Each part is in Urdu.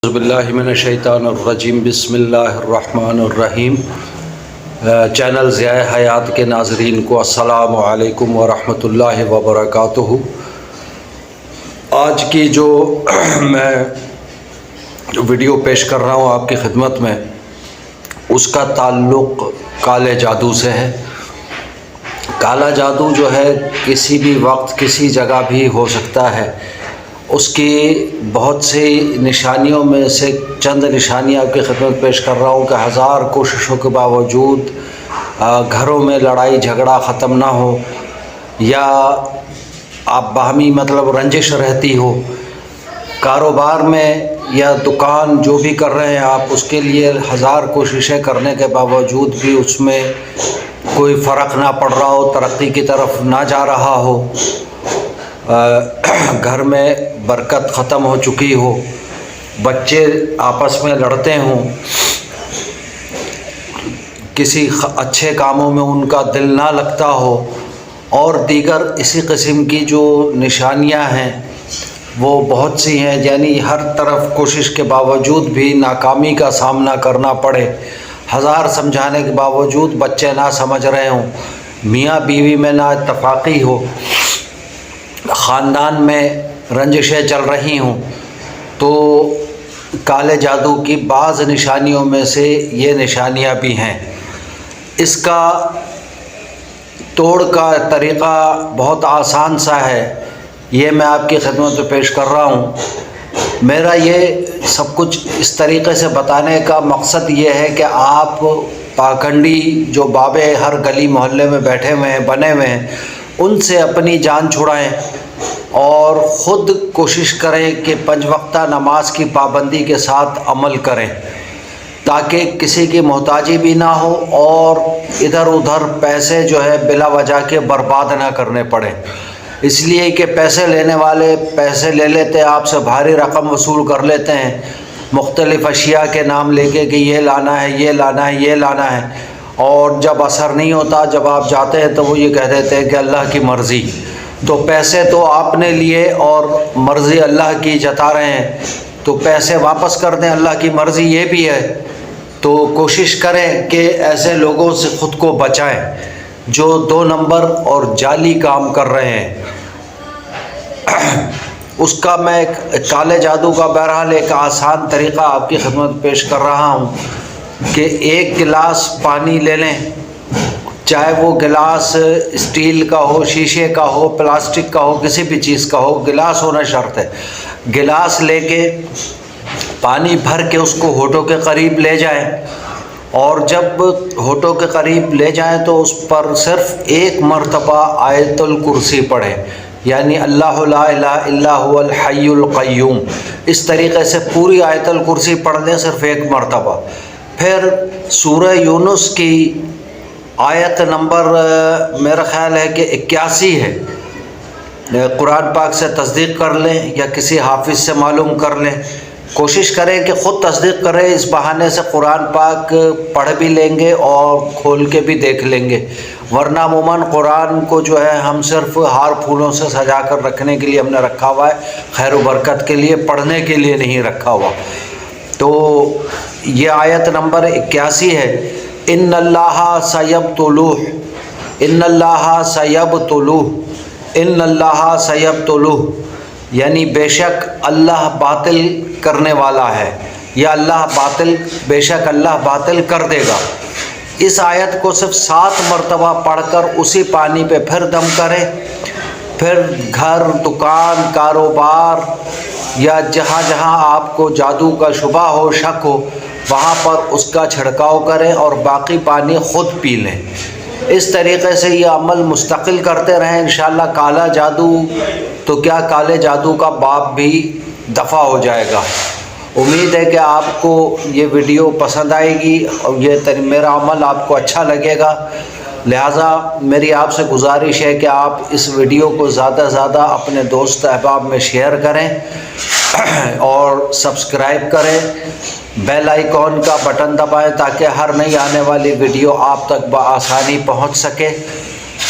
اعوذ باللہ من الشیطان الرجیم بسم اللہ الرحمن الرحیم۔ چینل ضیاء حیات کے ناظرین کو السلام علیکم ورحمۃ اللہ وبرکاتہ۔ آج کی جو میں ویڈیو پیش کر رہا ہوں آپ کی خدمت میں، اس کا تعلق کالے جادو سے ہے۔ کالا جادو جو ہے کسی بھی وقت کسی جگہ بھی ہو سکتا ہے۔ اس کی بہت سی نشانیوں میں سے چند نشانیاں آپ کی خدمت پیش کر رہا ہوں کہ ہزار کوششوں کے باوجود گھروں میں لڑائی جھگڑا ختم نہ ہو، یا آپ باہمی رنجش رہتی ہو، کاروبار میں یا دکان جو بھی کر رہے ہیں آپ، اس کے لیے ہزار کوششیں کرنے کے باوجود بھی اس میں کوئی فرق نہ پڑ رہا ہو، ترقی کی طرف نہ جا رہا ہو، گھر میں برکت ختم ہو چکی ہو، بچے آپس میں لڑتے ہوں، کسی اچھے کاموں میں ان کا دل نہ لگتا ہو، اور دیگر اسی قسم کی جو نشانیاں ہیں وہ بہت سی ہیں۔ یعنی ہر طرف کوشش کے باوجود بھی ناکامی کا سامنا کرنا پڑے، ہزار سمجھانے کے باوجود بچے نہ سمجھ رہے ہوں، میاں بیوی میں نا اتفاقی ہو، خاندان میں رنجشیں چل رہی ہوں، تو کالے جادو کی بعض نشانیوں میں سے یہ نشانیاں بھی ہیں۔ اس کا توڑ کا طریقہ بہت آسان سا ہے، یہ میں آپ کی خدمت میں پیش کر رہا ہوں۔ میرا یہ سب کچھ اس طریقے سے بتانے کا مقصد یہ ہے کہ آپ پاکھنڈی جو بابے ہر گلی محلے میں بیٹھے ہوئے ہیں، بنے ہوئے ہیں، ان سے اپنی جان چھڑائیں اور خود کوشش کریں کہ 5 وقتہ نماز کی پابندی کے ساتھ عمل کریں، تاکہ کسی کی محتاجی بھی نہ ہو اور ادھر ادھر پیسے جو ہے بلا وجہ کے برباد نہ کرنے پڑیں۔ اس لیے کہ پیسے لینے والے پیسے لے لیتے، آپ سے بھاری رقم وصول کر لیتے ہیں، مختلف اشیاء کے نام لے کے کہ یہ لانا ہے، یہ لانا ہے، یہ لانا ہے، اور جب اثر نہیں ہوتا، جب آپ جاتے ہیں تو وہ یہ کہہ دیتے ہیں کہ اللہ کی مرضی۔ تو پیسے تو آپ نے لیے اور مرضی اللہ کی جتا رہے ہیں، تو پیسے واپس کر دیں، اللہ کی مرضی یہ بھی ہے۔ تو کوشش کریں کہ ایسے لوگوں سے خود کو بچائیں جو 2 نمبر اور جعلی کام کر رہے ہیں۔ اس کا میں ایک کالے جادو کا بہرحال ایک آسان طریقہ آپ کی خدمت پیش کر رہا ہوں کہ 1 گلاس پانی لے لیں، چاہے وہ گلاس اسٹیل کا ہو، شیشے کا ہو، پلاسٹک کا ہو، کسی بھی چیز کا ہو، گلاس ہونا شرط ہے۔ گلاس لے کے پانی بھر کے اس کو ہونٹوں کے قریب لے جائیں، اور جب ہونٹوں کے قریب لے جائیں تو اس پر صرف 1 مرتبہ آیت الکرسی پڑھیں، یعنی اللہ لا الہ الا هو الحی القیوم۔ اس طریقے سے پوری آیت الکرسی پڑھ دیں صرف 1 مرتبہ۔ پھر سورہ یونس کی آیت نمبر میرا خیال ہے کہ 81 ہے، قرآن پاک سے تصدیق کر لیں یا کسی حافظ سے معلوم کر لیں، کوشش کریں کہ خود تصدیق کریں، اس بہانے سے قرآن پاک پڑھ بھی لیں گے اور کھول کے بھی دیکھ لیں گے، ورنہ عموماً قرآن کو جو ہے ہم صرف ہار پھولوں سے سجا کر رکھنے کے لیے ہم نے رکھا ہوا ہے، خیر و برکت کے لیے، پڑھنے کے لیے نہیں رکھا ہوا۔ تو یہ آیت نمبر 81 ہے، ان اللہ سیبطلوہ، ان اللہ سیبطلوہ، ان اللہ سیبطلوہ، یعنی بے شک اللہ باطل کرنے والا ہے، یا بے شک اللہ باطل کر دے گا۔ اس آیت کو صرف 7 مرتبہ پڑھ کر اسی پانی پہ پھر دم کریں، پھر گھر، دکان، کاروبار یا جہاں جہاں آپ کو جادو کا شبہ ہو، شک ہو، وہاں پر اس کا چھڑکاؤ کریں اور باقی پانی خود پی لیں۔ اس طریقے سے یہ عمل مستقل کرتے رہیں، انشاءاللہ کالا جادو تو کیا، کالے جادو کا باب بھی دفع ہو جائے گا۔ امید ہے کہ آپ کو یہ ویڈیو پسند آئے گی اور یہ میرا عمل آپ کو اچھا لگے گا، لہٰذا میری آپ سے گزارش ہے کہ آپ اس ویڈیو کو زیادہ سے زیادہ اپنے دوست احباب میں شیئر کریں اور سبسکرائب کریں، بیل آئیکن کا بٹن دبائیں تاکہ ہر نئی آنے والی ویڈیو آپ تک بآسانی پہنچ سکے،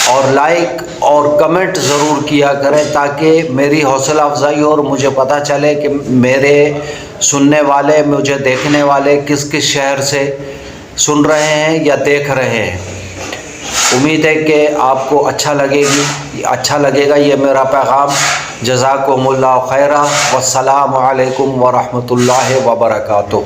اور لائک اور کمنٹ ضرور کیا کریں تاکہ میری حوصلہ افزائی ہو اور مجھے پتہ چلے کہ میرے سننے والے مجھے دیکھنے والے کس کس شہر سے سن رہے ہیں یا دیکھ رہے ہیں۔ امید ہے کہ آپ کو اچھا لگے گا یہ میرا پیغام۔ جزاکم اللہ خیرہ، والسلام علیکم ورحمۃ اللہ وبرکاتہ۔